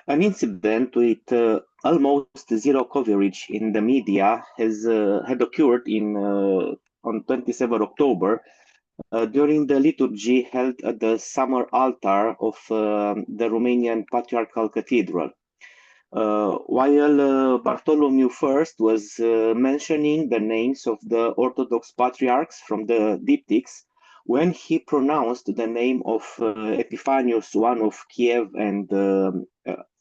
An incident with almost zero coverage in the media had occurred on 27 October during the liturgy held at the summer altar of the Romanian Patriarchal Cathedral. While Bartolomeu I was mentioning the names of the Orthodox patriarchs from the diptychs, when he pronounced the name of Epiphanius I of Kiev and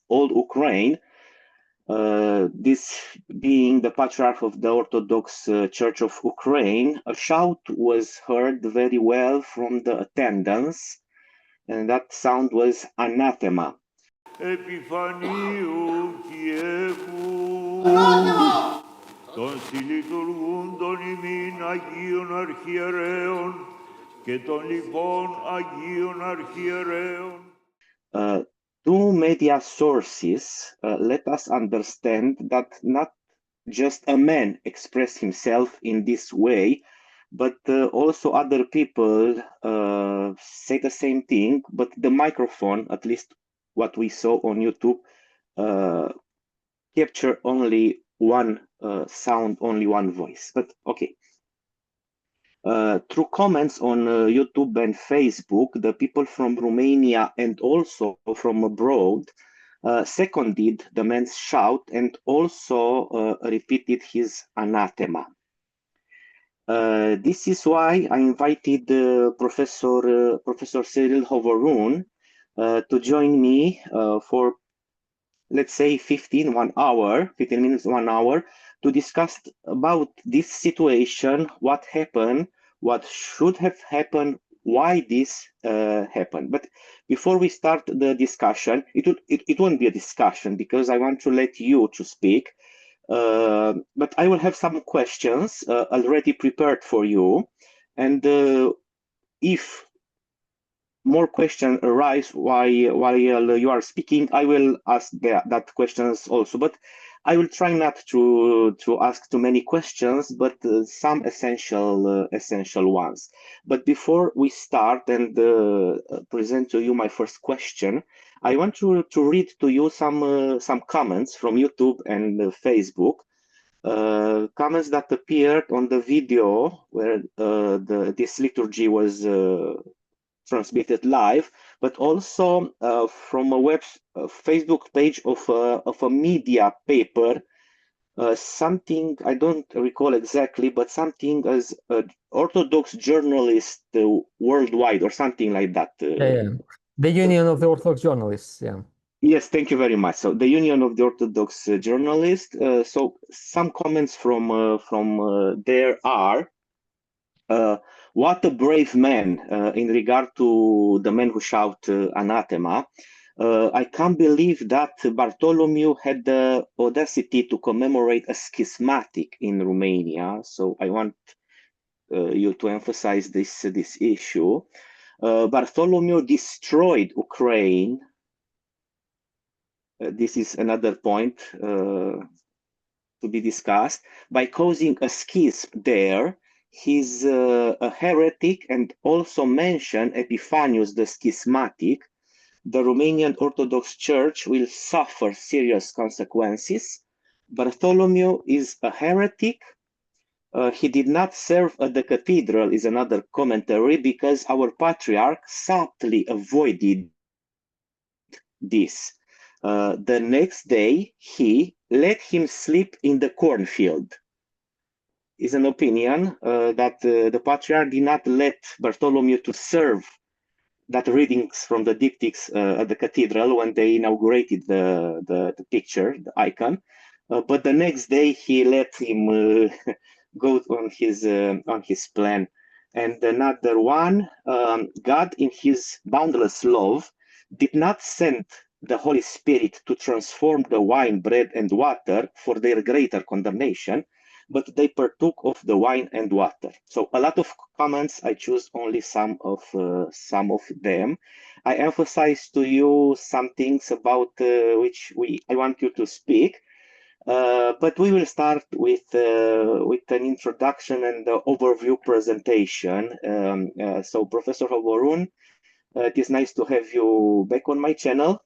Old Ukraine, this being the Patriarch of the Orthodox Church of Ukraine, a shout was heard very well from the attendants, and that sound was Anatema. Epifaniu Kievu, Consilitul undon imin agion arhiereon, και τον λοιπόν Αγίων Αρχιερέων. Two media sources let us understand that not just a man expressed himself in this way, but also other people say the same thing, but the microphone, at least what we saw on YouTube, capture only one sound, only one voice. But okay. Through comments on YouTube and Facebook, the people from Romania and also from abroad seconded the man's shout and also repeated his anathema. This is why I invited Professor Chiril Hovorun to join me for, let's say, 15 minutes, 1 hour, to discuss about this situation, what happened, what should have happened, why this happened. But before we start the discussion, it won't be a discussion because I want to let you to speak. But I will have some questions already prepared for you. And if more questions arise while you are speaking, I will ask that questions also. But I will try not to ask too many questions, but some essential ones. But before we start and present to you my first question, I want to read to you some comments from YouTube and Facebook, comments that appeared on the video where this liturgy was transmitted live, but also from a Facebook page of a media paper, something I don't recall exactly, but something as Orthodox journalist worldwide or something like that. Yeah. The Union of the Orthodox Journalists, yeah. Yes, thank you very much. So the Union of the Orthodox Journalists. So some comments from there are, what a brave man in regard to the man who shout anathema. I can't believe that Bartolomeu had the audacity to commemorate a schismatic in Romania. So I want you to emphasize this issue. Bartolomeu destroyed Ukraine. This is another point to be discussed, by causing a schism there. He's a heretic, and also mention Epiphanius the schismatic. The Romanian Orthodox Church will suffer serious consequences. Bartolomeu is a heretic. He did not serve at the cathedral is another commentary, because our patriarch subtly avoided this. The next day, he let him sleep in the cornfield. Is an opinion that the Patriarch did not let Bartolomeu to serve that readings from the diptychs at the cathedral when they inaugurated the picture, the icon. But the next day he let him go on his plan. And another one, God in his boundless love did not send the Holy Spirit to transform the wine, bread, and water for their greater condemnation, but they partook of the wine and water. So a lot of comments. I choose only some of them. I emphasize to you some things about which I want you to speak. But we will start with an introduction and the overview presentation. So Professor Hovorun, it is nice to have you back on my channel.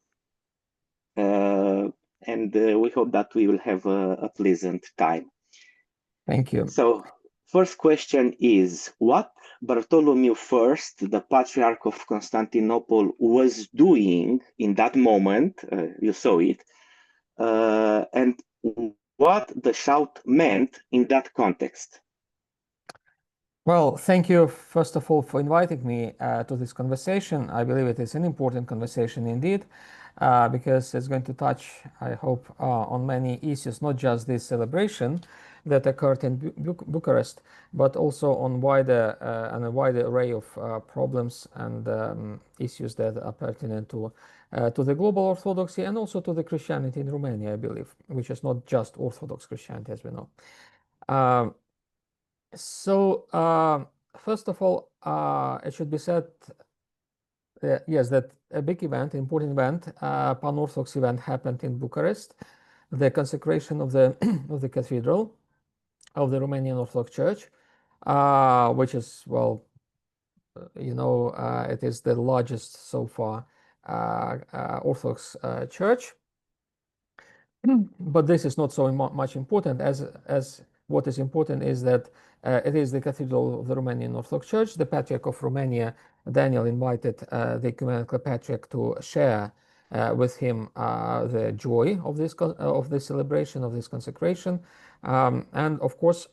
and we hope that we will have a pleasant time. Thank you. So, first question is, what Bartolomeu I, the Patriarch of Constantinople, was doing in that moment, you saw it, and what the shout meant in that context? Well, thank you, first of all, for inviting me to this conversation. I believe it is an important conversation indeed, because it's going to touch, I hope, on many issues, not just this celebration that occurred in Bucharest, but also on a wider array of problems and issues that are pertinent to the global Orthodoxy and also to the Christianity in Romania, I believe, which is not just Orthodox Christianity, as we know. First of all, it should be said, yes, that a big event, important event, pan-Orthodox event happened in Bucharest, the consecration of the of the cathedral of the Romanian Orthodox Church, which is, well, it is the largest so far Orthodox church. But this is not so much important as what is important is that it is the cathedral of the Romanian Orthodox Church. The Patriarch of Romania, Daniel, invited the Ecumenical Patriarch to share with him the joy of this celebration, of this consecration. And of course,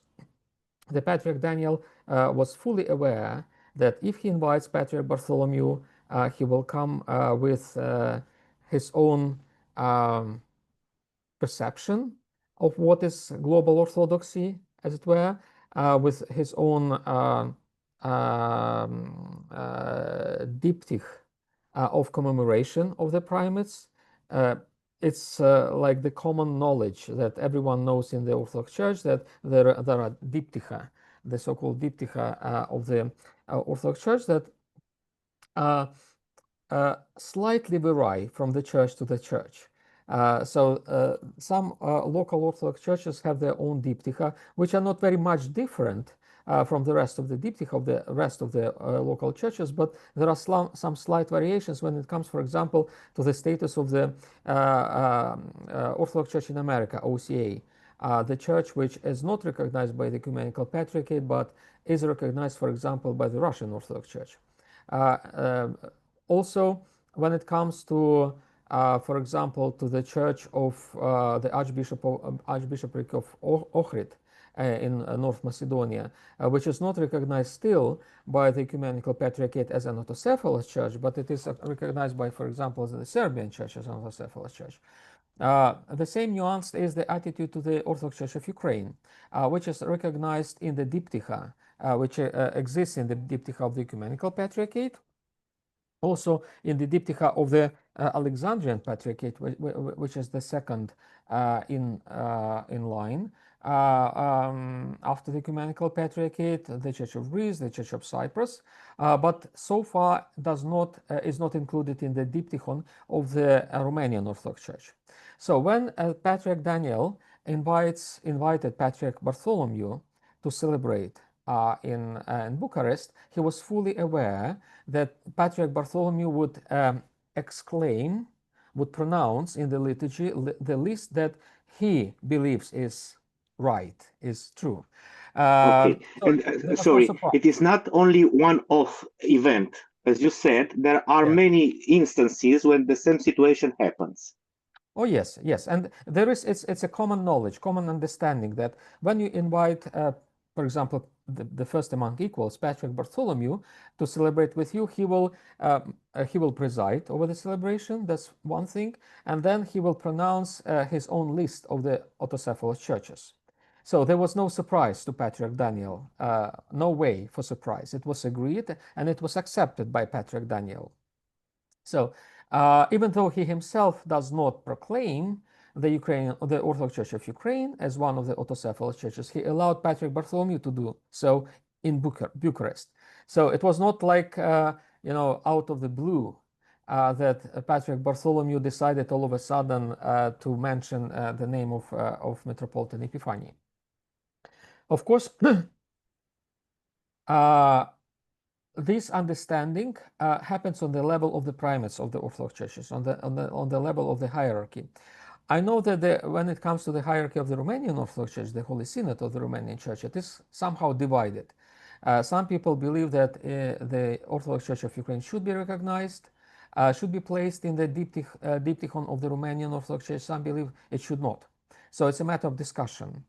the Patriarch Daniel was fully aware that if he invites Patriarch Bartholomew, he will come with his own perception of what is global Orthodoxy, as it were, with his own diptych of commemoration of the primates. It's like the common knowledge that everyone knows in the Orthodox Church that there are diptycha, the so-called diptycha of the Orthodox Church that slightly vary from the church to the church. Some local Orthodox churches have their own diptycha, which are not very much different from the rest of the diptych of the rest of the local churches, but there are some slight variations when it comes, for example, to the status of the Orthodox Church in America, OCA, the church which is not recognized by the Ecumenical Patriarchate, but is recognized, for example, by the Russian Orthodox Church. Also, when it comes to for example, to the church of the Archbishopric of Ohrid in North Macedonia, which is not recognized still by the Ecumenical Patriarchate as an autocephalous church, but it is recognized by, for example, the Serbian Church as an autocephalous church. The same nuance is the attitude to the Orthodox Church of Ukraine, which is recognized in the diptycha, which exists in the diptycha of the Ecumenical Patriarchate, also in the diptycha of the Alexandrian Patriarchate, which is the second in line after the Ecumenical Patriarchate, the Church of Greece, the Church of Cyprus, but so far is not included in the diptychon of the Romanian Orthodox Church. So when Patriarch Daniel invited Patriarch Bartholomew to celebrate in Bucharest, he was fully aware that Patriarch Bartholomew would would pronounce in the liturgy the list that he believes is right, is true. Okay, and sorry, it is not only one-off event. As you said, there are many instances when the same situation happens. Oh, yes, yes. And it's a common knowledge, common understanding that when you invite, for example, the first among equals, Patriarch Bartholomew, to celebrate with you, he will preside over the celebration. That's one thing. And then he will pronounce his own list of the autocephalous churches. So there was no surprise to Patriarch Daniel, no way for surprise. It was agreed and it was accepted by Patriarch Daniel. So even though he himself does not proclaim the Orthodox Church of Ukraine as one of the autocephalous churches, he allowed Patriarch Bartholomew to do so in Bucharest. So it was not like, out of the blue that Patriarch Bartholomew decided all of a sudden to mention the name of Metropolitan Epiphany. Of course, this understanding happens on the level of the primates of the Orthodox churches, on the level of the hierarchy. I know that when it comes to the hierarchy of the Romanian Orthodox Church, the Holy Synod of the Romanian Church, it is somehow divided. Some people believe that the Orthodox Church of Ukraine should be recognized, should be placed in the diptychon of the Romanian Orthodox Church. Some believe it should not. So it's a matter of discussion.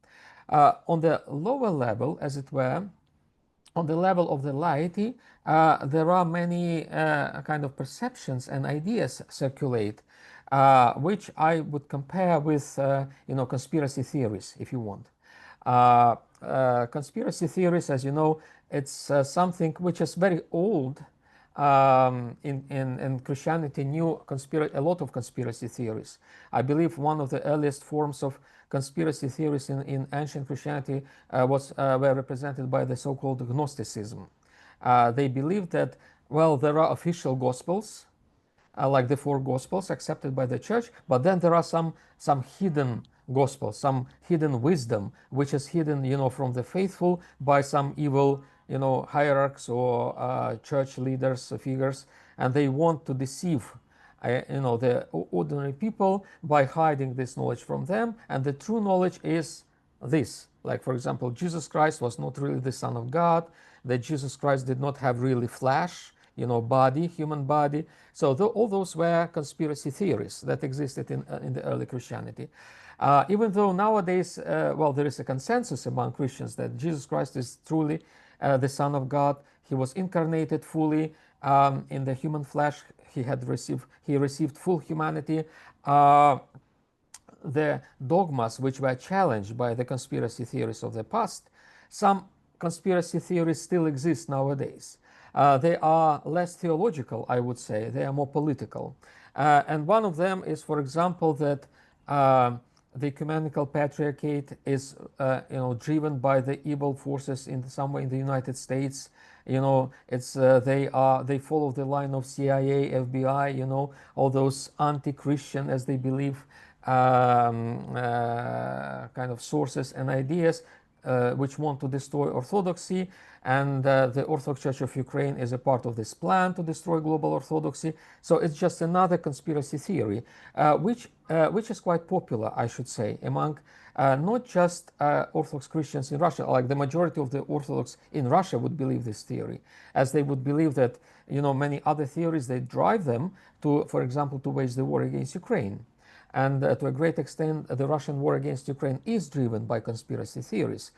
On the lower level, as it were, on the level of the laity, there are many kind of perceptions and ideas circulate, which I would compare with, conspiracy theories, if you want. Conspiracy theories, as you know, it's something which is very old. In Christianity knew a lot of conspiracy theories. I believe one of the earliest forms of conspiracy theories in ancient Christianity were represented by the so-called Gnosticism. They believed that, well, there are official gospels, like the four gospels accepted by the church, but then there are some hidden gospels, some hidden wisdom, which is hidden, from the faithful by some evil, hierarchs or church leaders, figures, and they want to deceive, the ordinary people by hiding this knowledge from them. And the true knowledge is this, like, for example, Jesus Christ was not really the Son of God, that Jesus Christ did not have really flesh, body, human body. So all those were conspiracy theories that existed in the early Christianity. Even though nowadays, there is a consensus among Christians that Jesus Christ is truly the Son of God. He was incarnated fully in the human flesh. He received full humanity. The dogmas which were challenged by the conspiracy theories of the past, some conspiracy theories still exist nowadays. They are less theological, I would say. They are more political. And one of them is, for example, that the ecumenical patriarchate is, driven by the evil forces somewhere in the United States. It's they follow the line of CIA, FBI. All those anti-Christian, as they believe, kind of sources and ideas which want to destroy orthodoxy. And the Orthodox Church of Ukraine is a part of this plan to destroy global orthodoxy. So it's just another conspiracy theory, which is quite popular, I should say, among not just Orthodox Christians in Russia. Like the majority of the Orthodox in Russia would believe this theory, as they would believe that, many other theories, they drive them to, for example, to wage the war against Ukraine. And to a great extent, the Russian war against Ukraine is driven by conspiracy theories,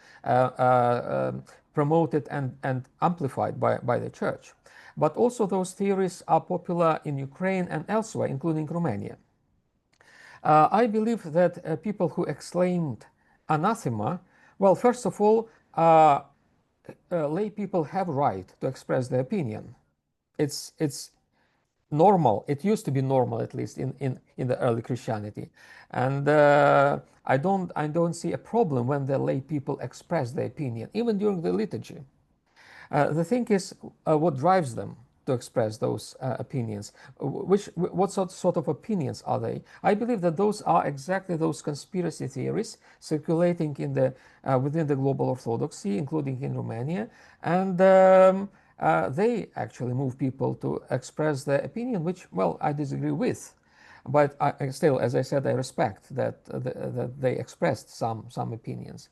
promoted and amplified by the church. But also those theories are popular in Ukraine and elsewhere, including Romania. I believe that people who exclaimed anathema, well, first of all, lay people have right to express their opinion. It's normal. It used to be normal, at least in the early Christianity, and I don't see a problem when the lay people express their opinion, even during the liturgy. The thing is, what drives them to express those opinions? What sort of opinions are they? I believe that those are exactly those conspiracy theories circulating within the global orthodoxy, including in Romania, and they actually move people to express their opinion, which, well, I disagree with. But still, as I said, I respect that they expressed some opinions.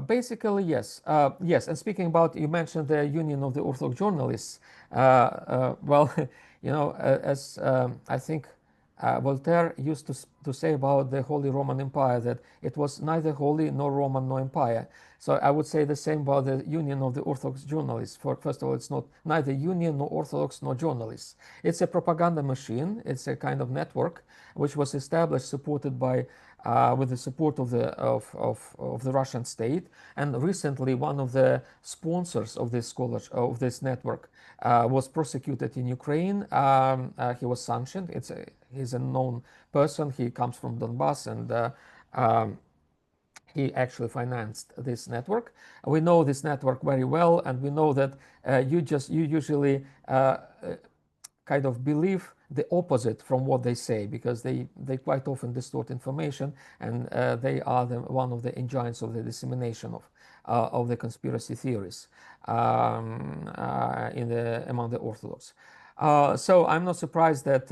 Basically, yes. Yes, and speaking about, you mentioned the Union of the Orthodox Journalists. Well, as I think Voltaire used to say about the Holy Roman Empire, that it was neither holy nor Roman nor empire. So I would say the same about the Union of the Orthodox Journalists. First of all, it's not neither union nor Orthodox nor journalists. It's a propaganda machine. It's a kind of network which was established, supported by with the support of the Russian state. And recently, one of the sponsors of this network was prosecuted in Ukraine. He was sanctioned. He's a known person. He comes from Donbass, and he actually financed this network. We know this network very well, and we know that you usually kind of believe the opposite from what they say, because they quite often distort information, and they are one of the engines of the dissemination of the conspiracy theories among the Orthodox. So I'm not surprised that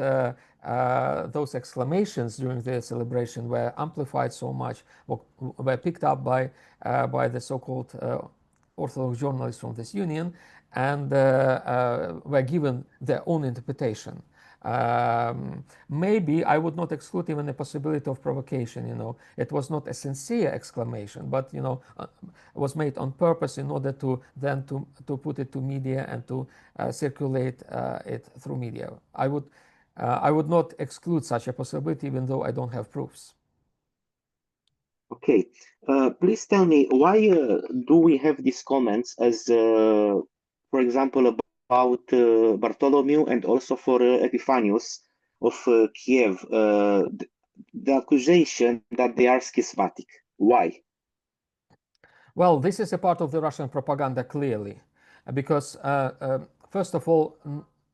those exclamations during the celebration were amplified so much, were picked up by the so-called Orthodox journalists from this union, and were given their own interpretation. Maybe I would not exclude even the possibility of provocation. It was not a sincere exclamation, but was made on purpose in order to then to put it to media and to circulate it through media. I would not exclude such a possibility, even though I don't have proofs. Okay, please tell me, why do we have these comments as, for example, about Bartolomeu and also for Epiphanius of Kiev, the accusation that they are schismatic? Why? Well, this is a part of the Russian propaganda, clearly, because first of all,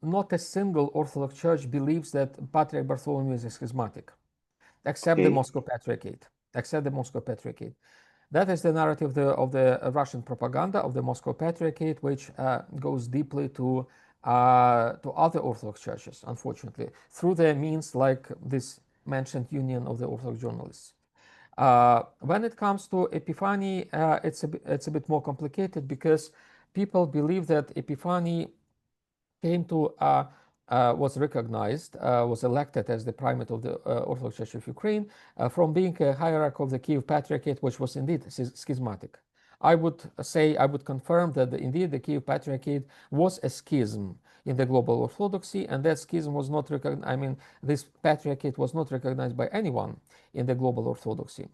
not a single Orthodox church believes that Patriarch Bartholomew is schismatic, except the Moscow Patriarchate. That is the narrative of the Russian propaganda of the Moscow Patriarchate, which goes deeply to other Orthodox churches, unfortunately, through the means like this mentioned union of the Orthodox journalists. When it comes to Epiphany, it's a bit more complicated, because people believe that Epiphany came to was recognized, was elected as the primate of the Orthodox Church of Ukraine from being a hierarch of the Kiev Patriarchate, which was indeed schismatic. I would confirm that indeed the Kiev Patriarchate was a schism in the global Orthodoxy, and that schism was not recognized. I mean, this Patriarchate was not recognized by anyone in the global Orthodoxy.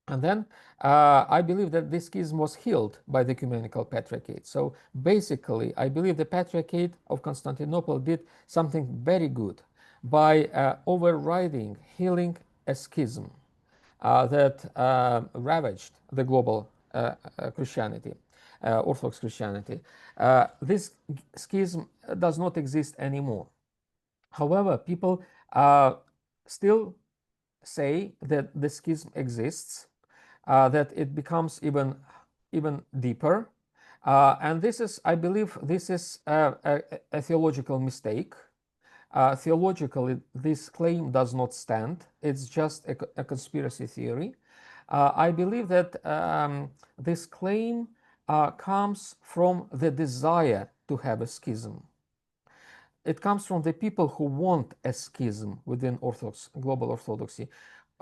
And then I believe that this schism was healed by the Ecumenical Patriarchate. So basically, I believe the Patriarchate of Constantinople did something very good by overriding, healing a schism that ravaged the global Christianity, Orthodox Christianity. This schism does not exist anymore. However, people still say that the schism exists, that it becomes even deeper, and this is, I believe, this is a theological mistake. Theologically, this claim does not stand. It's just a conspiracy theory. I believe that this claim comes from the desire to have a schism. It comes from the people who want a schism within global Orthodoxy,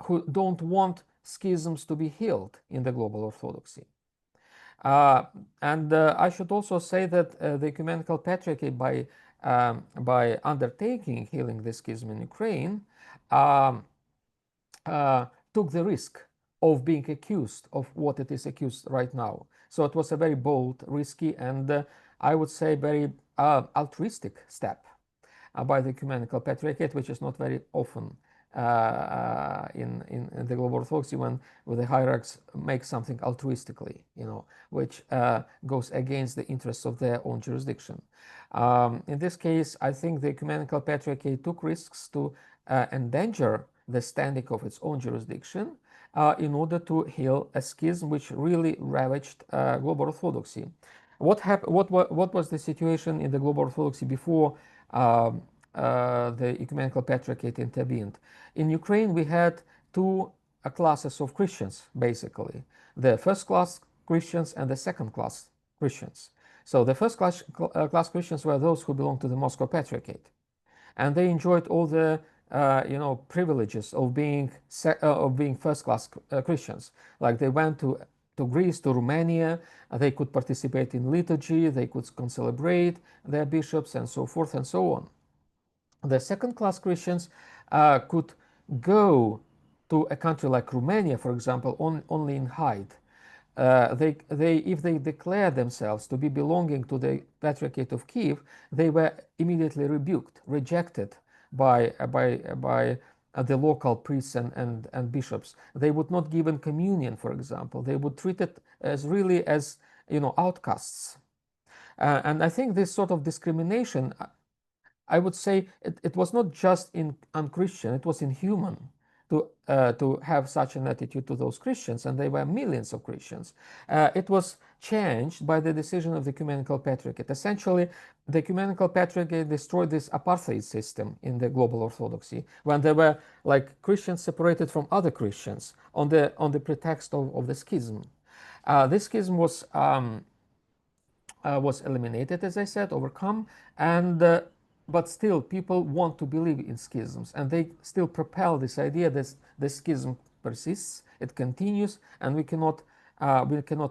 who don't want schisms to be healed in the global Orthodoxy. And I should also say that the Ecumenical Patriarchate, by undertaking healing the schism in Ukraine, took the risk of being accused of what it is accused right now. So it was a very bold, risky, and I would say very altruistic step by the Ecumenical Patriarchate, which is not very often in the global Orthodoxy, when the hierarchs make something altruistically, which goes against the interests of their own jurisdiction. In this case, I think the Ecumenical Patriarchate took risks to endanger the standing of its own jurisdiction in order to heal a schism which really ravaged global Orthodoxy. What was the situation in the global Orthodoxy before the Ecumenical Patriarchate intervened? In Ukraine, we had two classes of Christians, basically: the first class Christians and the second class Christians. So the first class Christians were those who belonged to the Moscow Patriarchate, and they enjoyed all the privileges of being first class Christians. Like, they went to Greece, to Romania, they could participate in liturgy, they could concelebrate their bishops, and so forth and so on. The second class Christians could go to a country like Romania, for example, only in hide. If they declared themselves to be belonging to the Patriarchate of Kiev, they were immediately rebuked, rejected by the local priests and bishops. They would not give in communion, for example. They would treat it as outcasts. And I think this sort of discrimination I would say it was not just unchristian, it was inhuman to have such an attitude to those Christians, and there were millions of Christians. It was changed by the decision of the Ecumenical Patriarchate. Essentially, the Ecumenical Patriarchate destroyed this apartheid system in the global Orthodoxy, when there were like Christians separated from other Christians on the pretext of the schism. This schism was eliminated, as I said, overcome, and but still people want to believe in schisms, and they still propel this idea that the schism persists, it continues, and we cannot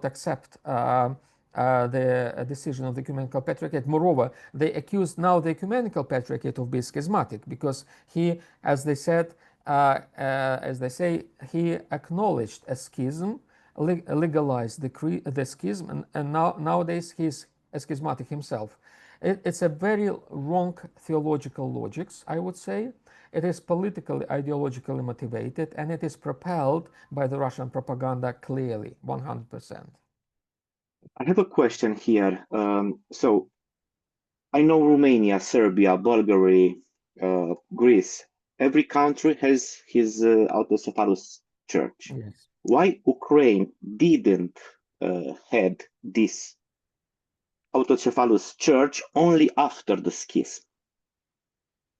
accept the decision of the Ecumenical Patriarchate. Moreover, they accuse now the Ecumenical Patriarchate of being schismatic, because he, as they said, as they say, he acknowledged a schism, legalized the schism, and nowadays he's a schismatic himself. It's a very wrong theological logic, I would say. It is politically, ideologically motivated, and it is propelled by the Russian propaganda clearly, 100%. I have a question here. So I know Romania, Serbia, Bulgaria, Greece. Every country has his autocephalous church. Yes. Why Ukraine didn't had this autocephalous church only after the schism?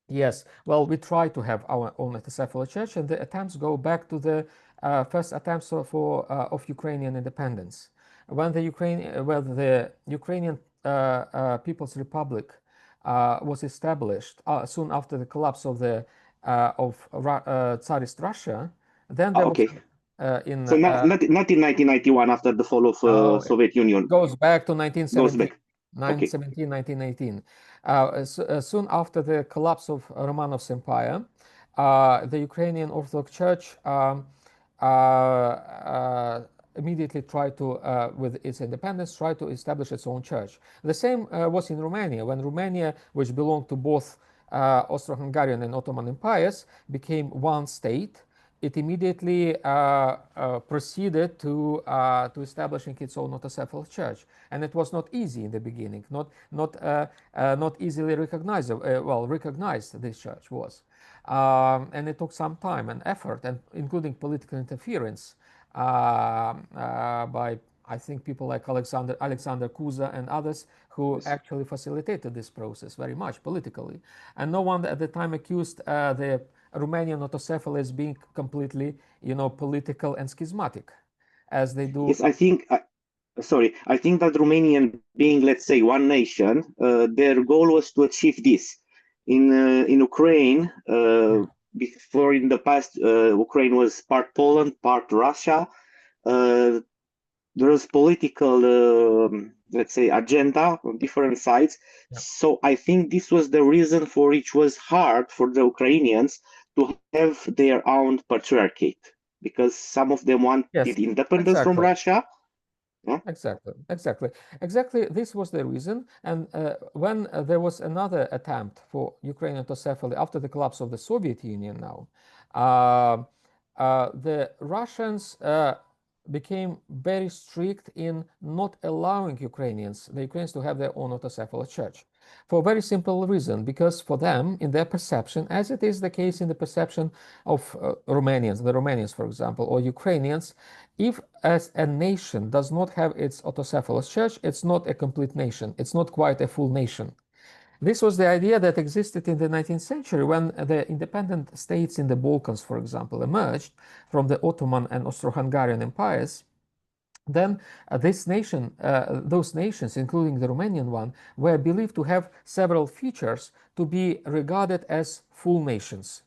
Yes, well, we try to have our own autocephalous church, and the attempts go back to the first attempts of Ukrainian independence. When the Ukrainian People's Republic was established soon after the collapse of the Tsarist Russia, then there was so not in 1991 after the fall of Soviet Union. Goes back to 1917. Goes back. 1918, 1918. Soon after the collapse of Romanov's empire, the Ukrainian Orthodox Church immediately tried to, with its independence, try to establish its own church. The same was in Romania, when Romania, which belonged to both Austro-Hungarian and Ottoman empires, became one state. It immediately proceeded to establishing its own autocephalous church, and it was not easy in the beginning. Not easily recognizable. Recognized this church was, and it took some time and effort, and including political interference by, I think, people like Alexander Kuza and others, who actually facilitated this process very much politically. And no one at the time accused the Romanian autocephaly as being completely, political and schismatic, as they do. Yes, I think that Romanian, being, let's say, one nation, their goal was to achieve this. In Ukraine, before, in the past, Ukraine was part Poland, part Russia. There was political, let's say, agenda on different sides. Yeah. So I think this was the reason for it was hard for the Ukrainians to have their own patriarchate, because some of them wanted independence from Russia. Yeah? Exactly. This was the reason. And when there was another attempt for Ukrainian autocephaly after the collapse of the Soviet Union now, the Russians became very strict in not allowing the Ukrainians to have their own autocephalous church, for a very simple reason, because for them, in their perception, as it is the case in the perception of the Romanians, for example, or Ukrainians, if as a nation does not have its autocephalous church, it's not a complete nation. It's not quite a full nation. This was the idea that existed in the 19th century when the independent states in the Balkans, for example, emerged from the Ottoman and Austro-Hungarian empires. Then those nations, including the Romanian one, were believed to have several features to be regarded as full nations.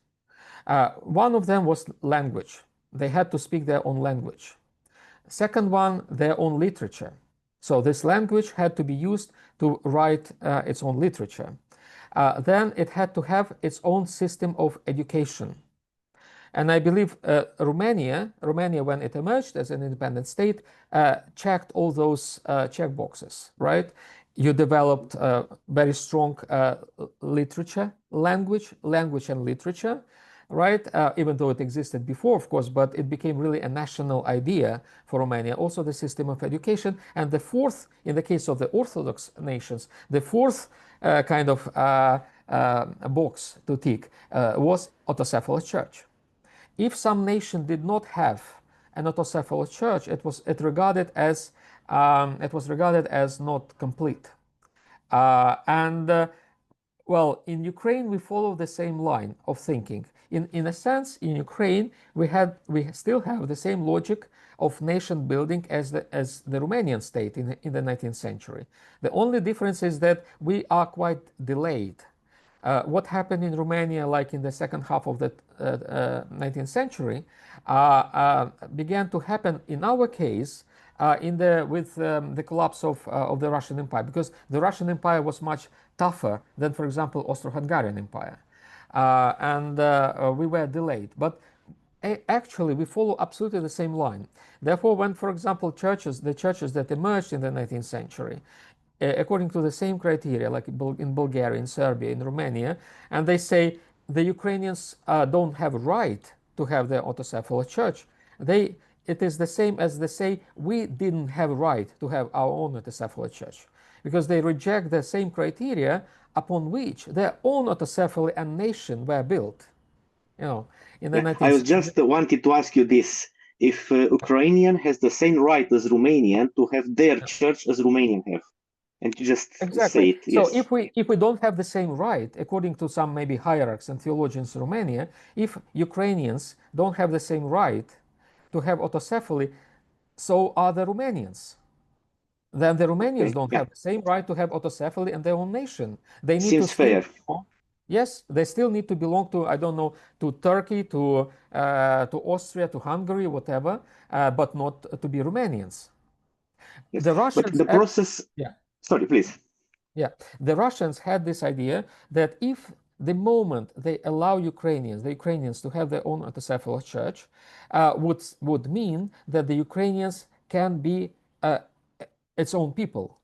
One of them was language. They had to speak their own language. Second one, their own literature. So this language had to be used to write its own literature. Then it had to have its own system of education. And I believe Romania, when it emerged as an independent state, checked all those check boxes, right? You developed very strong literature, language and literature, right? Even though it existed before, of course, but it became really a national idea for Romania. Also the system of education. And the fourth, in the case of the Orthodox nations, the fourth kind of box to tick was autocephalous church. If some nation did not have an autocephalous church, it was regarded as not complete. Well, in Ukraine, we follow the same line of thinking. In a sense, in Ukraine, we still have the same logic of nation building as the Romanian state in the 19th century. The only difference is that we are quite delayed. What happened in Romania, like in the second half of the 19th century, began to happen in our case with the collapse of the Russian Empire, because the Russian Empire was much tougher than, for example, Austro-Hungarian Empire, and we were delayed. But actually, we follow absolutely the same line. Therefore, when, for example, the churches that emerged in the 19th century, according to the same criteria, like in Bulgaria, in Serbia, in Romania, and they say the Ukrainians don't have a right to have their autocephalous church, it is the same as they say we didn't have a right to have our own autocephalous church, because they reject the same criteria upon which their own autocephaly and nation were built. You know, in the 19th I was just wanted to ask you this: if Ukrainian has the same right as Romanian to have their church as Romanian have, and you just say it. So yes. if we don't have the same right, according to some maybe hierarchs and theologians in Romania, if Ukrainians don't have the same right to have autocephaly, so are the Romanians. Then the Romanians don't have the same right to have autocephaly in their own nation. They need Seems fair. Yes, they still need to belong to, I don't know, to Turkey, to Austria, to Hungary, whatever, but not to be Romanians. Yes. The Russians, but the process. Yeah. Sorry, please. Yeah, the Russians had this idea that if the moment they allow the Ukrainians to have their own autocephalous church, would mean that the Ukrainians can be its own people.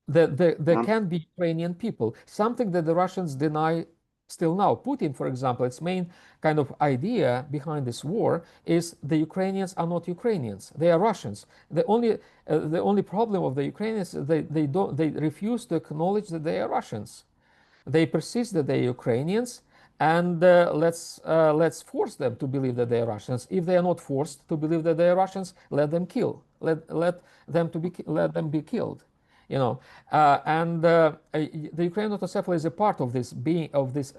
There can be Ukrainian people, something that the Russians deny still now. Putin, for example, its main kind of idea behind this war is the Ukrainians are not Ukrainians; they are Russians. The only problem of the Ukrainians is they refuse to acknowledge that they are Russians. They persist that they are Ukrainians, and let's force them to believe that they are Russians. If they are not forced to believe that they are Russians, let them be killed. You know, the Ukrainian autocephaly is a part of this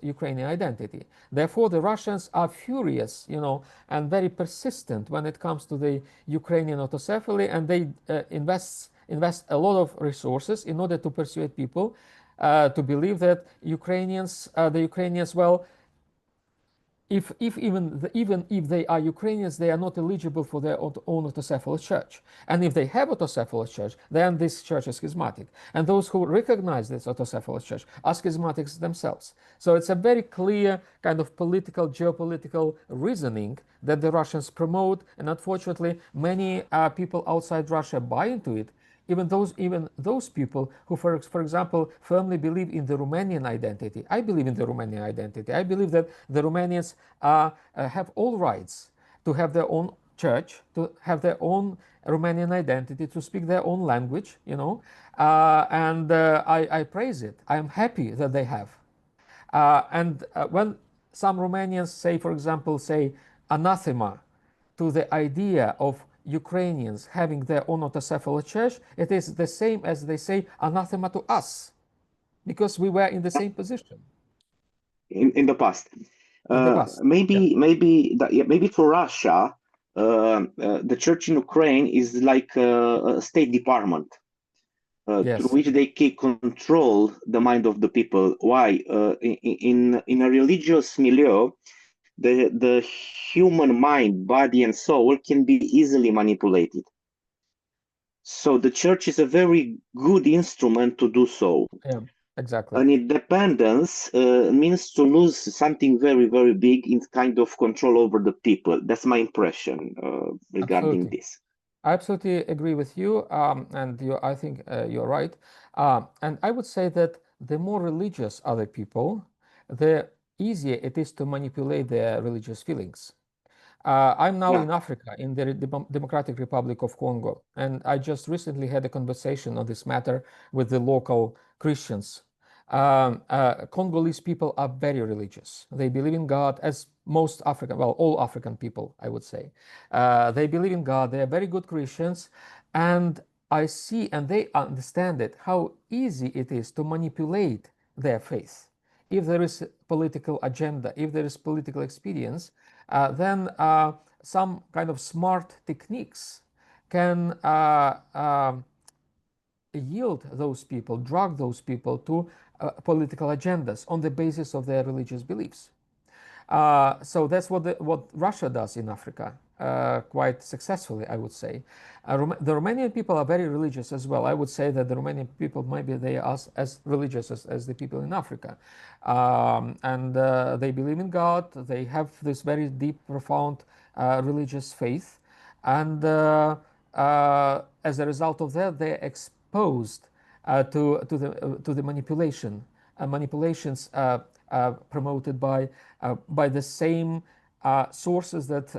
Ukrainian identity. Therefore, the Russians are furious, you know, and very persistent when it comes to the Ukrainian autocephaly, and they invest a lot of resources in order to persuade people to believe that the Ukrainians, well, even if they are Ukrainians, they are not eligible for their own autocephalous church. And if they have autocephalous church, then this church is schismatic. And those who recognize this autocephalous church are schismatics themselves. So it's a very clear kind of geopolitical reasoning that the Russians promote. And unfortunately, many people outside Russia buy into it. Even those people who, for example, firmly believe in the Romanian identity. I believe in the Romanian identity. I believe that the Romanians have all rights to have their own church, to have their own Romanian identity, to speak their own language, you know, and I praise it. I am happy that they have. When some Romanians say, for example, say anathema to the idea of Ukrainians having their own autocephalous church, it is the same as they say anathema to us, because we were in the same position in the past. Maybe for Russia, the church in Ukraine is like a state department through which they can control the mind of the people. Why? In a religious milieu, the human mind, body, and soul can be easily manipulated. So the church is a very good instrument to do so. Yeah, exactly. And independence means to lose something very, very big in kind of control over the people. That's my impression regarding this. I absolutely agree with you, and I think you're right. And I would say that the more religious are the people, the easier it is to manipulate their religious feelings. I'm now in Africa, in the Democratic Republic of Congo, and I just recently had a conversation on this matter with the local Christians. Congolese people are very religious. They believe in God, as most African, well, all African people, I would say. They believe in God. They are very good Christians. And I see, and they understand it, how easy it is to manipulate their faith. If there is a political agenda, if there is political expedience, then some kind of smart techniques can yield those people, drag those people to political agendas on the basis of their religious beliefs. So that's what Russia does in Africa quite successfully, I would say. The Romanian people are very religious as well. I would say that the Romanian people, maybe they are as religious as the people in Africa. And they believe in God. They have this very deep, profound religious faith. And as a result of that, they're exposed to the manipulations promoted by the same sources that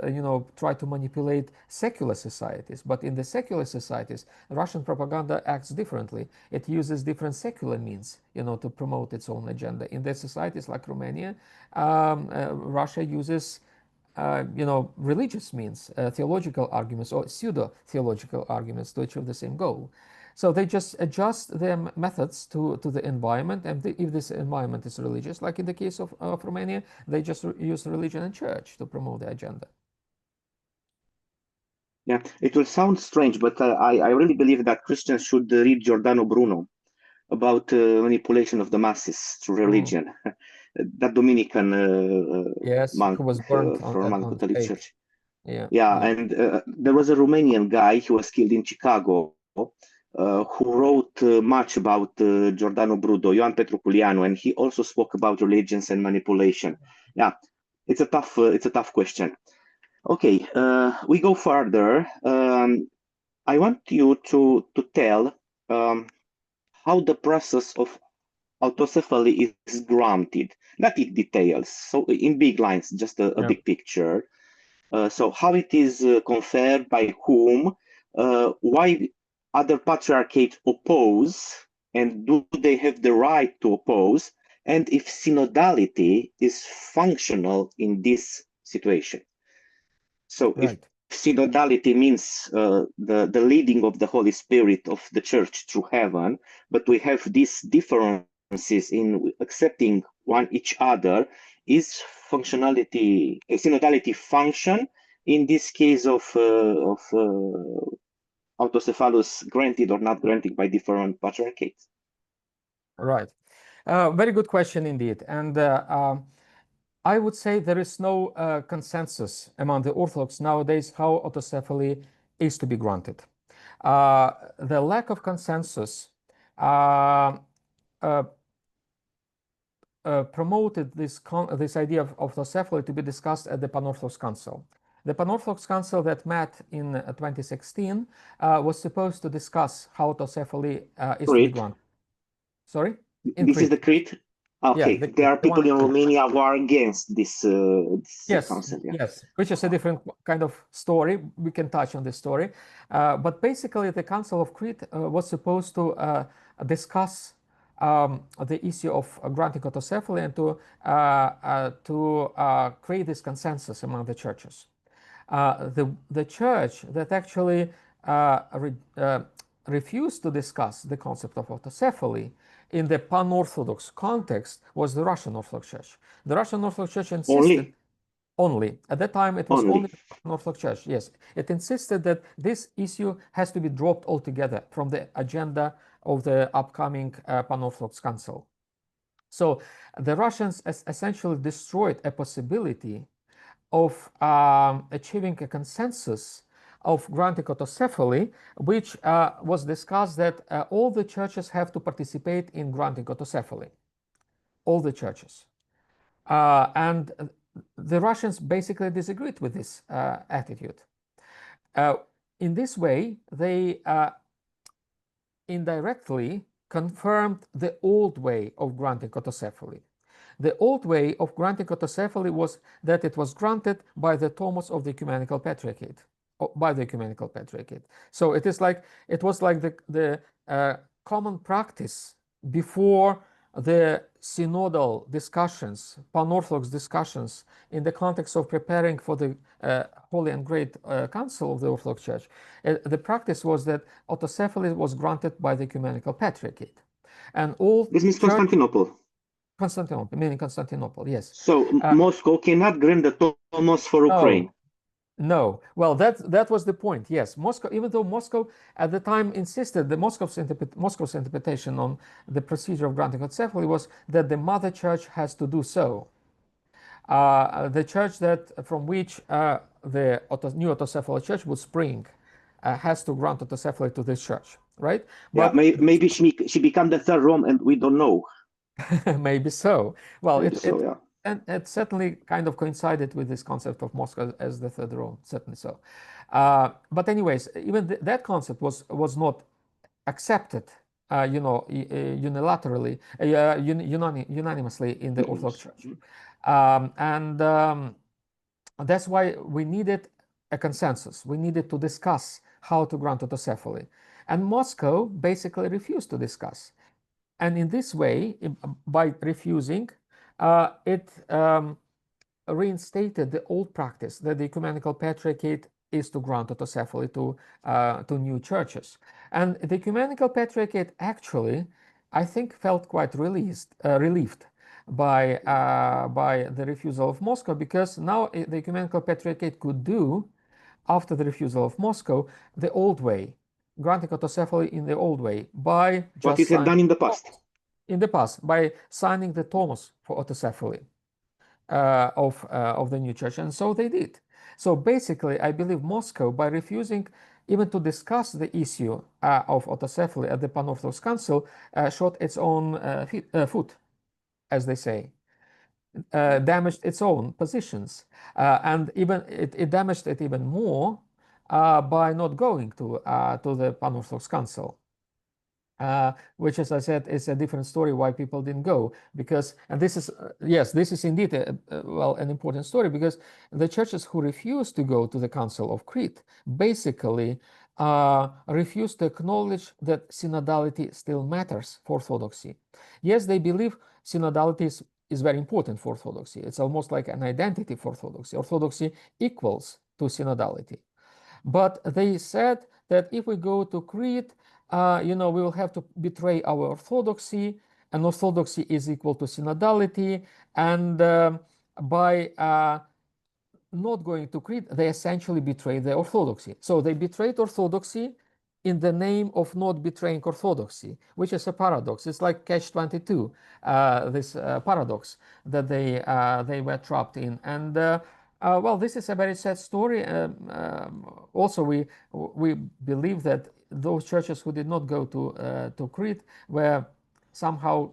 try to manipulate secular societies. But in the secular societies, Russian propaganda acts differently. It uses different secular means, to promote its own agenda. In the societies like Romania, Russia uses religious means, theological arguments or pseudo-theological arguments to achieve the same goal. So they just adjust their methods to the environment, and if this environment is religious, like in the case of Romania, they just use religion and church to promote the agenda. Yeah, it will sound strange, but I really believe that Christians should read Giordano Bruno about manipulation of the masses through religion. That Dominican monk who was burned from Roman Catholic Church. Yeah. And there was a Romanian guy who was killed in Chicago, who wrote much about Giordano Bruno, Ioan Petru Culianu, and he also spoke about religions and manipulation. Yeah, it's a tough question. Okay, we go further. I want you to tell how the process of autocephaly is granted, not in details, so in big lines, just a big picture. So how it is conferred, by whom, why other patriarchates oppose, and do they have the right to oppose, and if synodality is functional in this situation. So if synodality means the leading of the Holy Spirit of the Church through heaven, but we have these differences in accepting each other, is synodality function in this case of autocephalus granted or not granted by different patriarchates? Right. Very good question indeed. And I would say there is no consensus among the Orthodox nowadays how autocephaly is to be granted. The lack of consensus promoted this idea of autocephaly to be discussed at the Pan-Orthodox Council. The Pan-Orthodox Council that met in 2016 was supposed to discuss how autocephaly is to be granted. Sorry? This is the Crete? Okay, yeah, there are people in Romania who are against this council. Yes, which is a different kind of story. We can touch on this story. But basically, the Council of Crete was supposed to discuss the issue of granting autocephaly and to create this consensus among the churches. The church that actually refused to discuss the concept of autocephaly in the pan-Orthodox context was the Russian Orthodox Church. The Russian Orthodox Church insisted only. At that time, it was only the Orthodox Church. Yes, it insisted that this issue has to be dropped altogether from the agenda of the upcoming Pan-Orthodox Council. So the Russians essentially destroyed a possibility of achieving a consensus of granting autocephaly, which was discussed that all the churches have to participate in granting autocephaly. All the churches. And the Russians basically disagreed with this attitude. In this way, they indirectly confirmed the old way of granting autocephaly. The old way of granting autocephaly was that it was granted by the Tomos of the Ecumenical Patriarchate, by the Ecumenical Patriarchate. So it was like the common practice before the synodal discussions, pan-Orthodox discussions, in the context of preparing for the Holy and Great Council of the Orthodox Church, the practice was that autocephaly was granted by the Ecumenical Patriarchate. And all This means Constantinople. Constantinople, meaning Constantinople, yes. So Moscow cannot grant the Tomos for Ukraine. No, well, that was the point. Yes, Moscow, even though Moscow at the time insisted, the Moscow's interpretation on the procedure of granting autocephaly was that the mother church has to do so. The church from which the new autocephaly church would spring has to grant autocephaly to this church, right? But yeah, maybe she became the third Rome, and we don't know. Maybe so. Well, yeah. And it certainly kind of coincided with this concept of Moscow as the third Rome, certainly so. But anyways, even that concept was not accepted, unilaterally, unanimously in the Orthodox Church. That's why we needed a consensus. We needed to discuss how to grant autocephaly. And Moscow basically refused to discuss. And in this way, by refusing, it reinstated the old practice that the Ecumenical Patriarchate is to grant autocephaly to new churches. And the Ecumenical Patriarchate actually, I think, felt quite relieved by the refusal of Moscow, because now the Ecumenical Patriarchate could do, after the refusal of Moscow, the old way, granting autocephaly in the old way, by just what it had done in the past. In the past, by signing the Tomos for autocephaly of the new church, and so they did. So basically, I believe Moscow, by refusing even to discuss the issue of autocephaly at the Pan-Orthodox Council, shot its own foot, as they say, damaged its own positions, and even it damaged it even more by not going to the Pan-Orthodox Council. Which, as I said, is a different story why people didn't go, because, and this is, yes, this is indeed an important story, because the churches who refused to go to the Council of Crete basically refused to acknowledge that synodality still matters for Orthodoxy. Yes, they believe synodality is very important for Orthodoxy. It's almost like an identity for Orthodoxy. Orthodoxy equals to synodality. But they said that if we go to Crete, we will have to betray our orthodoxy, and orthodoxy is equal to synodality. And by not going to Crete, they essentially betrayed their orthodoxy. So they betrayed orthodoxy in the name of not betraying orthodoxy, which is a paradox. It's like catch-22, this paradox that they were trapped in. And well, this is a very sad story. Also, we believe that those churches who did not go to Crete were somehow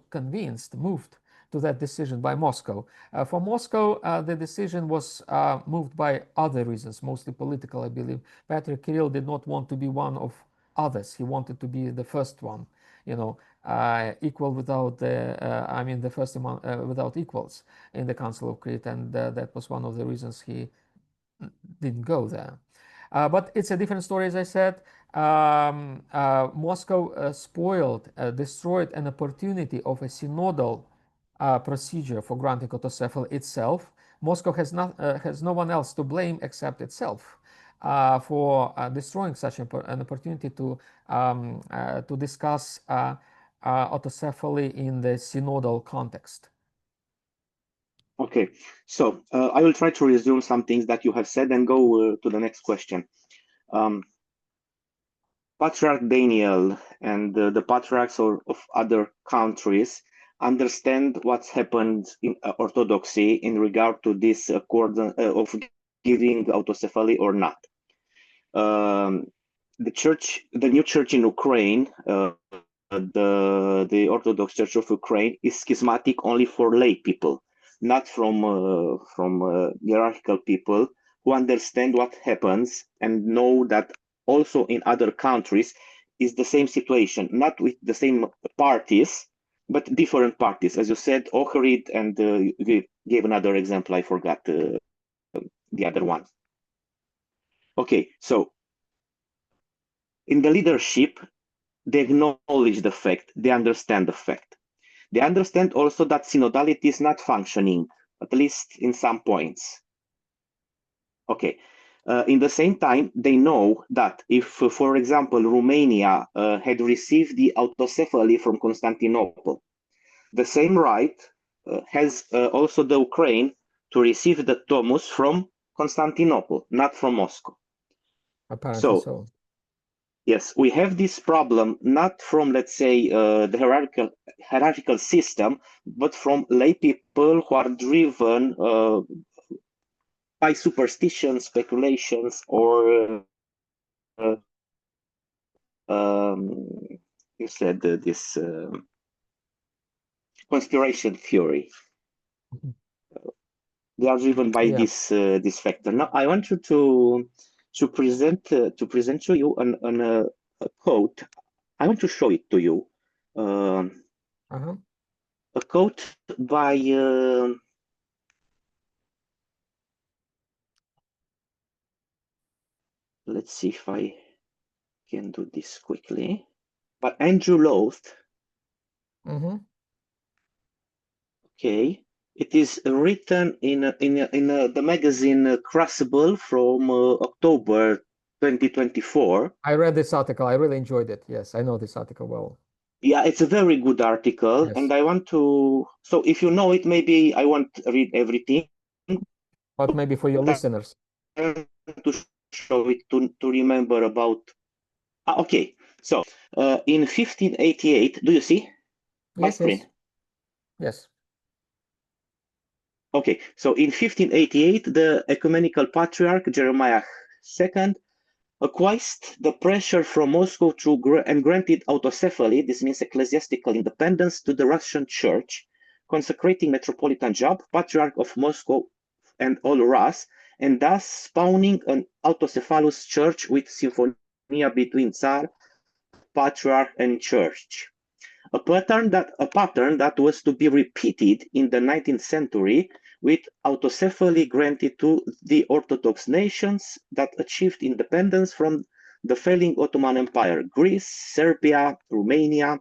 moved to that decision by Moscow. For Moscow, the decision was moved by other reasons, mostly political, I believe. Patriarch Kirill did not want to be one of others. He wanted to be the first one, equal without the first without equals in the Council of Crete, and that was one of the reasons he didn't go there. But it's a different story, as I said. Moscow destroyed an opportunity of a synodal procedure for granting autocephaly itself. Moscow has no one else to blame except itself for destroying such an opportunity to discuss autocephaly in the synodal context. Okay, so I will try to resume some things that you have said and go to the next question. Patriarch Daniel and the patriarchs of other countries understand what's happened in Orthodoxy in regard to this accord of giving autocephaly or not. The new church in Ukraine, the Orthodox Church of Ukraine, is schismatic only for lay people, not from hierarchical people who understand what happens and know that also in other countries is the same situation, not with the same parties, but different parties. As you said, Ohrid, and you gave another example, I forgot the other one. Okay, so in the leadership, they acknowledge the fact, they understand the fact. They understand also that synodality is not functioning, at least in some points. Okay. In the same time, they know that if, for example, Romania had received the autocephaly from Constantinople, the same right has also the Ukraine to receive the Thomus from Constantinople, not from Moscow. Apparently so. Yes, we have this problem not from, let's say, the hierarchical system, but from lay people who are driven by superstitions, speculations, or you said this conspiration theory. They are driven by this factor. Now, I want you to present to you a quote. I want to show it to you. A quote by let's see if I can do this quickly. By Andrew Loth. Okay, it is written in the magazine Crucible from October 2024. I read this article. I really enjoyed it. Yes, I know this article well. Yeah, it's a very good article, yes. And I want to. So if you know it, maybe I won't read everything. But maybe for your listeners. To show it to remember about. Okay, so in 1588, do you see my screen? Yes. Okay, so in 1588, the ecumenical patriarch Jeremiah II acquiesced the pressure from Moscow and granted autocephaly, this means ecclesiastical independence, to the Russian Church, consecrating Metropolitan Job, Patriarch of Moscow and all Rus, and thus spawning an autocephalous church with symphonia between Tsar, Patriarch, and Church. A pattern that was to be repeated in the 19th century with autocephaly granted to the Orthodox nations that achieved independence from the failing Ottoman Empire: Greece, Serbia, Romania.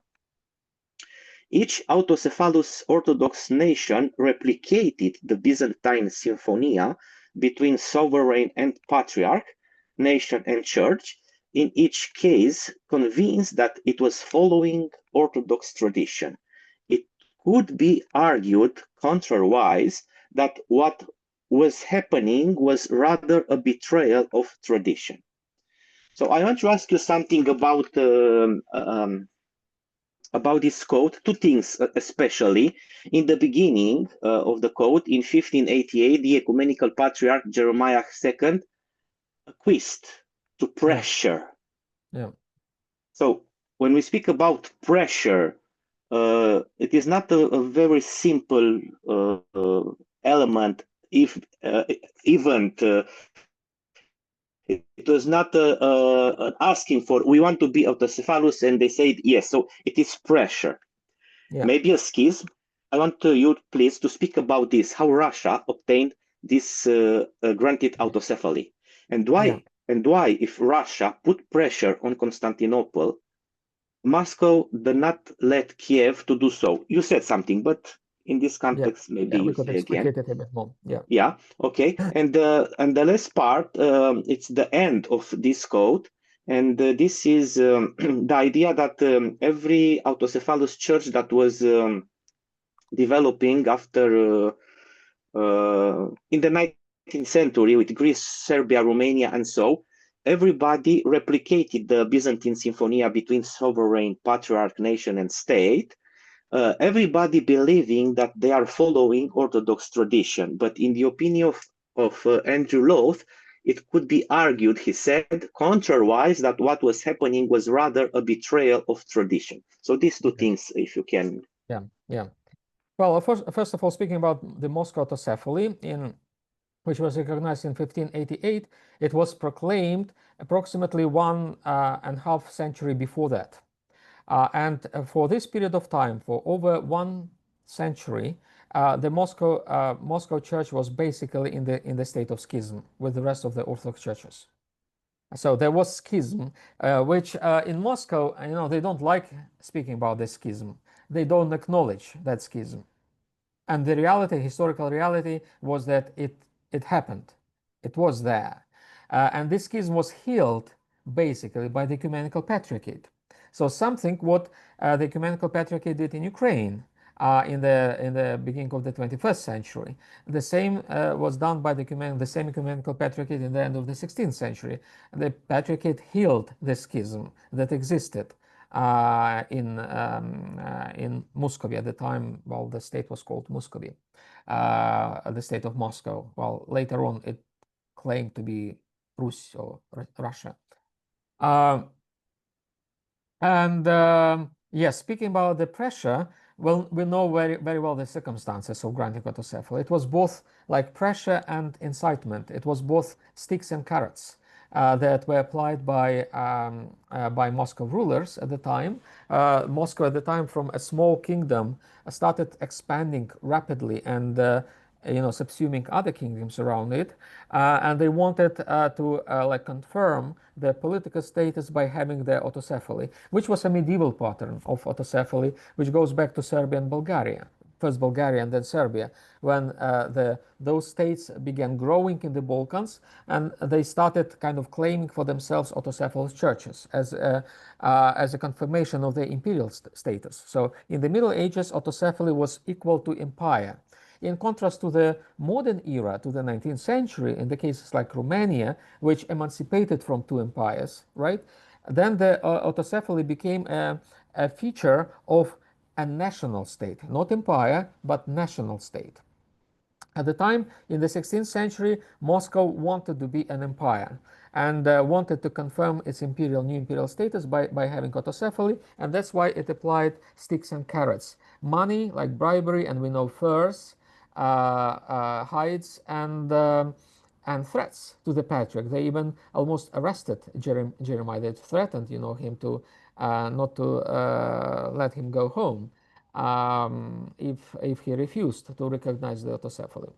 Each autocephalous Orthodox nation replicated the Byzantine symphonia between sovereign and patriarch, nation and church, in each case convinced that it was following Orthodox tradition. It could be argued contrariwise that what was happening was rather a betrayal of tradition. So I want to ask you something about this quote, two things especially. In the beginning of the quote, in 1588, the Ecumenical Patriarch Jeremiah II acquiesced to pressure. Yeah. So when we speak about pressure, it is not a very simple element. If event, it was not asking for. We want to be autocephalous, and they said yes. So it is pressure. Yeah. Maybe a schism. I want you, please, to speak about this. How Russia obtained this granted autocephaly, and why? Yeah. And why, if Russia put pressure on Constantinople, Moscow did not let Kiev to do so? You said something, but in this context, maybe you say again. It a bit more. Yeah. Yeah. Okay. And the last part, it's the end of this quote, and this is the idea that every autocephalous church that was developing after in the 19th century with Greece, Serbia, Romania, and so, everybody replicated the Byzantine symphonia between sovereign, patriarch, nation, and state, everybody believing that they are following Orthodox tradition. But in the opinion of Andrew Loth, it could be argued, he said, contrariwise, that what was happening was rather a betrayal of tradition. So these two things, if you can. Yeah, yeah. Well, first of all, speaking about the Moscow autocephaly, which was recognized in 1588, it was proclaimed approximately 1.5 century before that. And for this period of time, for over 1 century, the Moscow Church was basically in the state of schism with the rest of the Orthodox churches. So there was schism, which in Moscow, they don't like speaking about this schism. they don't acknowledge that schism. And the reality, historical reality, was that it happened. It was there. And this schism was healed basically by the Ecumenical Patriarchate. So something what the Ecumenical Patriarchate did in Ukraine in the beginning of the 21st century. The same was done by the same Ecumenical Patriarchate in the end of the 16th century. The Patriarchate healed the schism that existed in Muscovy at the time. Well, the state was called Muscovy, the state of Moscow. Well, later on it claimed to be Rus or Russia. Yes, speaking about the pressure, well, we know very well the circumstances of granting autocephaly. It was both like pressure and incitement. It was both sticks and carrots that were applied by Moscow rulers at the time. Moscow at the time, from a small kingdom, started expanding rapidly and subsuming other kingdoms around it, and they wanted to like confirm their political status by having their autocephaly, which was a medieval pattern of autocephaly, which goes back to Serbia and Bulgaria. First Bulgaria and then Serbia, when those states began growing in the Balkans, and they started kind of claiming for themselves autocephalous churches as a confirmation of their imperial status. So in the Middle Ages, autocephaly was equal to empire. In contrast to the modern era, to the 19th century, in the cases like Romania, which emancipated from two empires, right? Then the autocephaly became a feature of a national state, not empire, but national state. At the time, in the 16th century, Moscow wanted to be an empire and wanted to confirm its new imperial status by having autocephaly, and that's why it applied sticks and carrots. Money, like bribery, and we know furs, hides, and threats to the patriarch. They even almost arrested Jeremiah. They threatened, him to not to let him go home if he refused to recognize the autocephaly.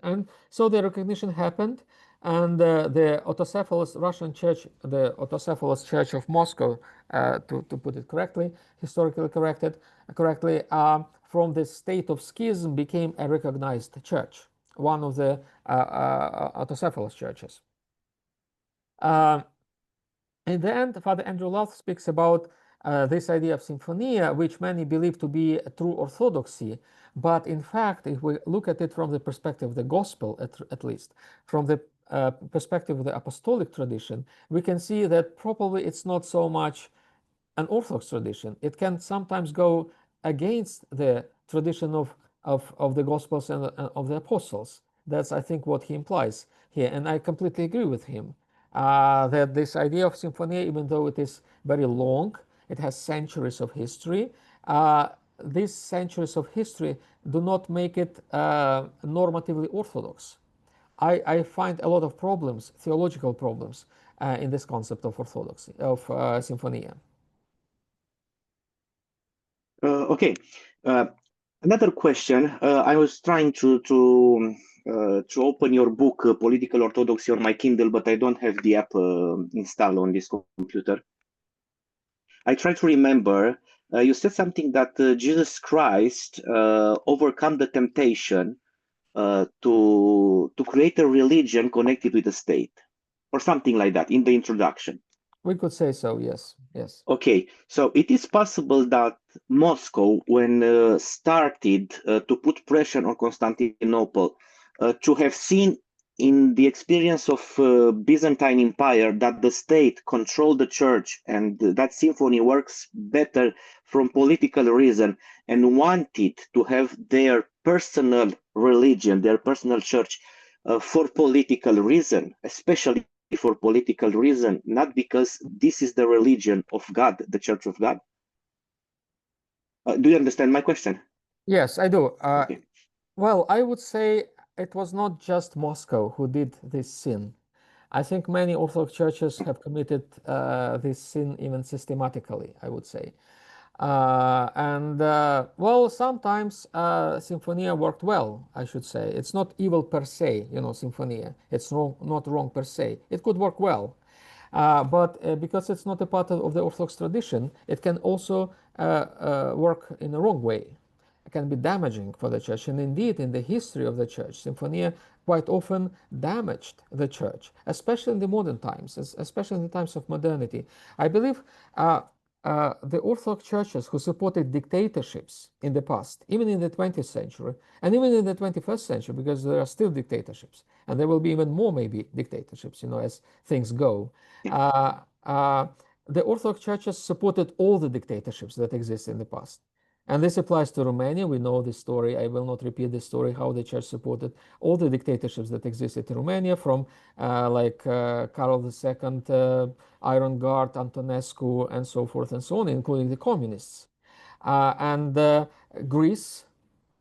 And so the recognition happened, and the autocephalous Russian Church, the autocephalous Church of Moscow, to put it correctly, historically correctly, from the state of schism became a recognized church, one of the autocephalous churches. In the end, Father Andrew Louth speaks about this idea of symphonia, which many believe to be a true orthodoxy. But in fact, if we look at it from the perspective of the gospel, at least, from the perspective of the apostolic tradition, we can see that probably it's not so much an Orthodox tradition. It can sometimes go against the tradition of the Gospels and of the Apostles. That's, I think, what he implies here, and I completely agree with him. That this idea of symphonia, even though it is very long, it has centuries of history, these centuries of history do not make it normatively Orthodox. I find a lot of problems, theological problems, in this concept of orthodoxy, of symphonia. Okay. Another question. I was trying to open your book, Political Orthodoxy, on my Kindle, but I don't have the app installed on this computer. I try to remember. You said something that Jesus Christ overcome the temptation to create a religion connected with the state, or something like that in the introduction. We could say so, yes. Okay, so it is possible that Moscow, when started to put pressure on Constantinople, to have seen in the experience of Byzantine Empire that the state controlled the church and that symphony works better from political reason, and wanted to have their personal religion, their personal church for political reason, especially for political reason, not because this is the religion of God, the Church of God. Do you understand my question? Yes, I do. Okay. Well, I would say it was not just Moscow who did this sin. I think many Orthodox churches have committed this sin even systematically, I would say. Well, sometimes symphonia worked well, I should say. It's not evil per se, symphonia. It's not wrong per se. It could work well. But because it's not a part of the Orthodox tradition, it can also work in a wrong way. It can be damaging for the church. And indeed, in the history of the church, Symphonia quite often damaged the church, especially in the modern times, especially in the times of modernity. I believe the Orthodox churches who supported dictatorships in the past, even in the 20th century, and even in the 21st century, because there are still dictatorships, and there will be even more maybe dictatorships, as things go. The Orthodox churches supported all the dictatorships that exist in the past. And this applies to Romania. We know this story. I will not repeat this story, how the church supported all the dictatorships that existed in Romania, from Carol II, Iron Guard, Antonescu, and so forth and so on, including the communists. And Greece,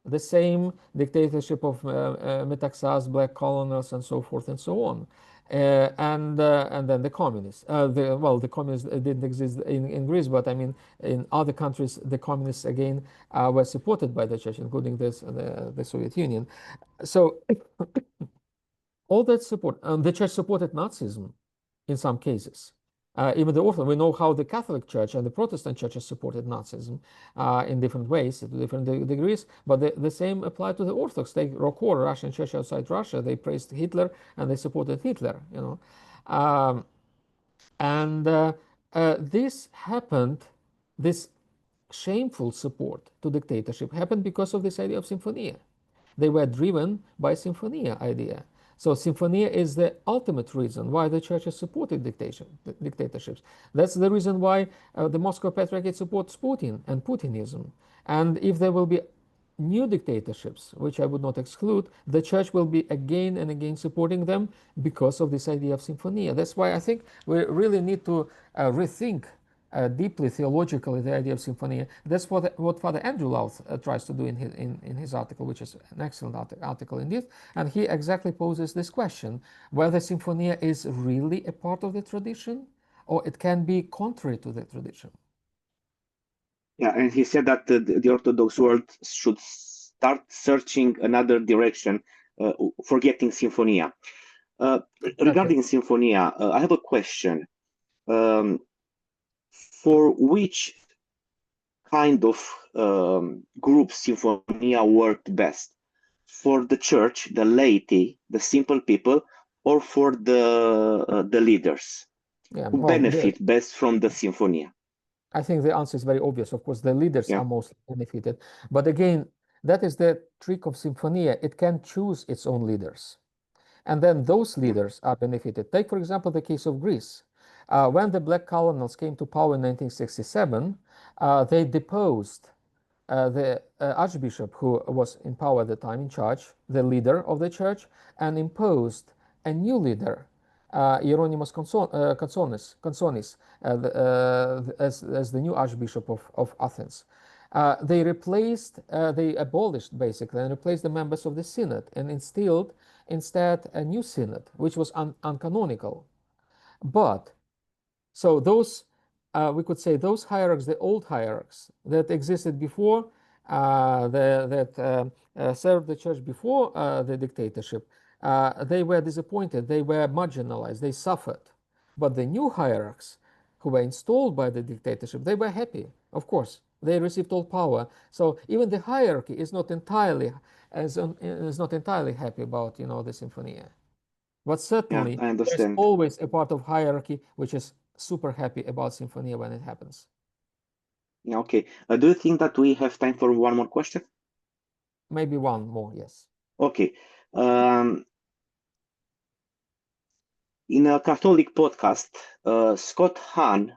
the same dictatorship of Metaxas, black colonels, and so forth and so on. And then the communists. The communists didn't exist in Greece, but I mean, in other countries, the communists again were supported by the church, including the Soviet Union. So all that support, the church supported Nazism in some cases. Even the Orthodox, we know how the Catholic Church and the Protestant churches supported Nazism in different ways, to different degrees, but the same applied to the Orthodox. They ROCOR, Russian Church outside Russia, they praised Hitler and they supported Hitler, this happened, this shameful support to dictatorship happened because of this idea of Symphonia. They were driven by Symphonia idea. So Symphonia is the ultimate reason why the churches supported dictatorships. That's the reason why the Moscow Patriarchate supports Putin and Putinism. And if there will be new dictatorships, which I would not exclude, the church will be again and again supporting them because of this idea of Symphonia. That's why I think we really need to rethink deeply theologically the idea of Symphonia. That's what Father Andrew Louth tries to do in his article, which is an excellent article indeed. And he exactly poses this question, whether Symphonia is really a part of the tradition or it can be contrary to the tradition. Yeah, and he said that the Orthodox world should start searching another direction, forgetting Symphonia. Regarding Symphonia, I have a question. For which kind of group Symphonia worked best? For the church, the laity, the simple people, or for the leaders? Who benefit best from the Symphonia? I think the answer is very obvious. Of course, the leaders are most benefited. But again, that is the trick of Symphonia. It can choose its own leaders. And then those leaders are benefited. Take, for example, the case of Greece. When the black colonels came to power in 1967, they deposed the archbishop who was in power at the time, in charge, the leader of the church, and imposed a new leader, Hieronymus Consonis, as the new archbishop of Athens. They abolished basically and replaced the members of the synod and instilled instead a new synod, which was uncanonical. But so those, we could say those hierarchs, the old hierarchs that existed before, that served the church before the dictatorship, they were disappointed, they were marginalized, they suffered. But the new hierarchs who were installed by the dictatorship, they were happy, of course. They received all power. So even the hierarchy is not entirely happy about, the Symphonia. But certainly, there's always a part of hierarchy which is super happy about Symphonia when it happens. Yeah, okay. Do you think that we have time for one more question? Maybe one more, yes. Okay. In a Catholic podcast, Scott Hahn,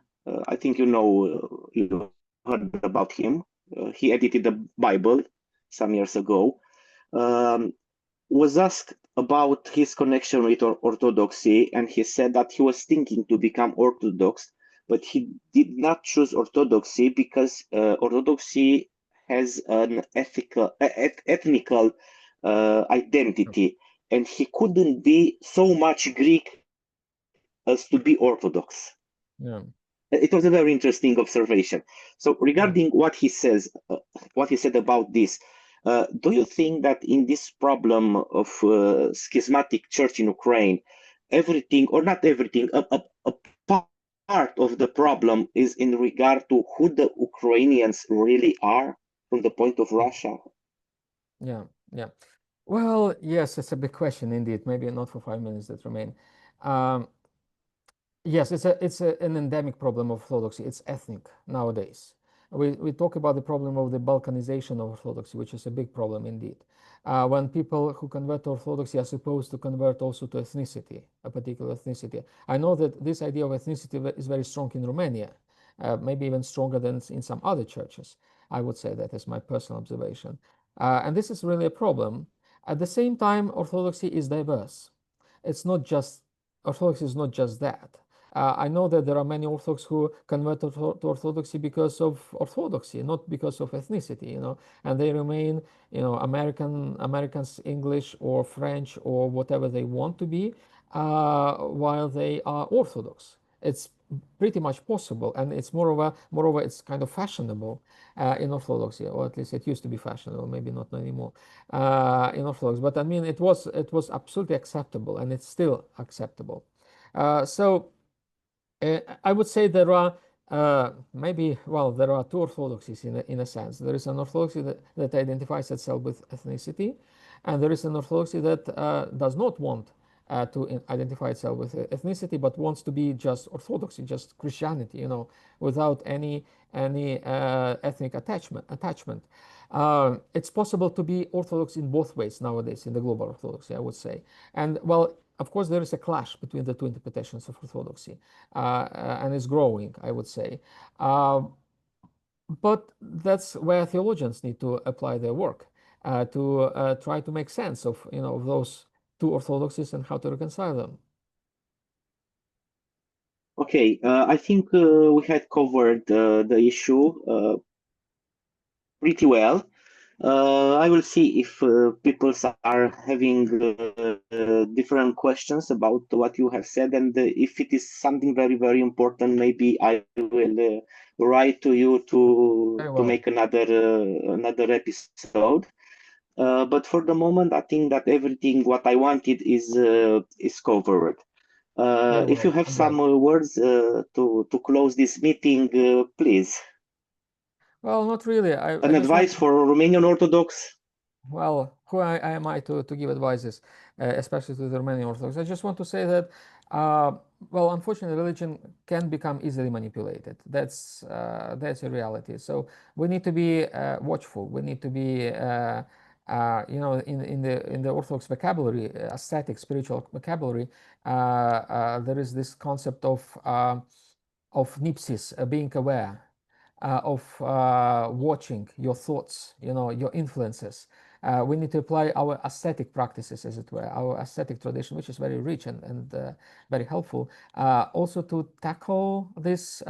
I think you heard about him. He edited the Bible some years ago. Was asked about his connection with Orthodoxy, and he said that he was thinking to become Orthodox, but he did not choose Orthodoxy because Orthodoxy has an ethnical identity, and he couldn't be so much Greek as to be Orthodox. Yeah. It was a very interesting observation. So regarding what he said about this, do you think that in this problem of schismatic church in Ukraine, everything, or not everything, a part of the problem is in regard to who the Ukrainians really are from the point of Russia? Yeah, yeah. Well, yes, it's a big question indeed. Maybe not for 5 minutes that remain. Yes, it's an endemic problem of Orthodoxy. It's ethnic nowadays. We talk about the problem of the Balkanization of Orthodoxy, which is a big problem indeed. When people who convert to Orthodoxy are supposed to convert also to ethnicity, a particular ethnicity. I know that this idea of ethnicity is very strong in Romania, maybe even stronger than in some other churches. I would say that is my personal observation. And this is really a problem. At the same time, Orthodoxy is diverse. It's not just, Orthodoxy is not just that. I know that there are many Orthodox who convert to Orthodoxy because of orthodoxy, not because of ethnicity, you know, and they remain, you know, Americans, English or French or whatever they want to be, while they are Orthodox. It's pretty much possible, and it's moreover, it's kind of fashionable in Orthodoxy, or at least it used to be fashionable, maybe not anymore in Orthodox. But I mean, it was absolutely acceptable, and it's still acceptable. So I would say there are maybe, well, there are two orthodoxies in a sense. There is an orthodoxy that identifies itself with ethnicity, and there is an orthodoxy that does not want to identify itself with ethnicity, but wants to be just orthodoxy, just Christianity, you know, without any ethnic attachment. It's possible to be Orthodox in both ways nowadays in the global Orthodoxy, I would say. And well, of course, there is a clash between the two interpretations of Orthodoxy, and it's growing, I would say. But that's where theologians need to apply their work to try to make sense of, you know, of those two orthodoxies and how to reconcile them. Okay, I think we had covered the issue pretty well. I will see if people are having different questions about what you have said, and if it is something very, very important, maybe I will write to you to make another episode. But for the moment, I think that everything what I wanted is covered. If you have some words to close this meeting, please. Well, not really. An advice for Romanian Orthodox? Well, who am I to give advices, especially to the Romanian Orthodox? I just want to say that, well, unfortunately, religion can become easily manipulated. That's a reality. So we need to be watchful. We need to be, you know, in the Orthodox vocabulary, ascetic spiritual vocabulary, there is this concept of nipsis, being aware. Of watching your thoughts, you know, your influences. We need to apply our ascetic practices, as it were, our ascetic tradition, which is very rich and very helpful, also to tackle these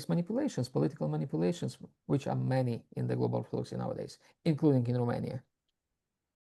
manipulations, political manipulations, which are many in the global Orthodoxy nowadays, including in Romania.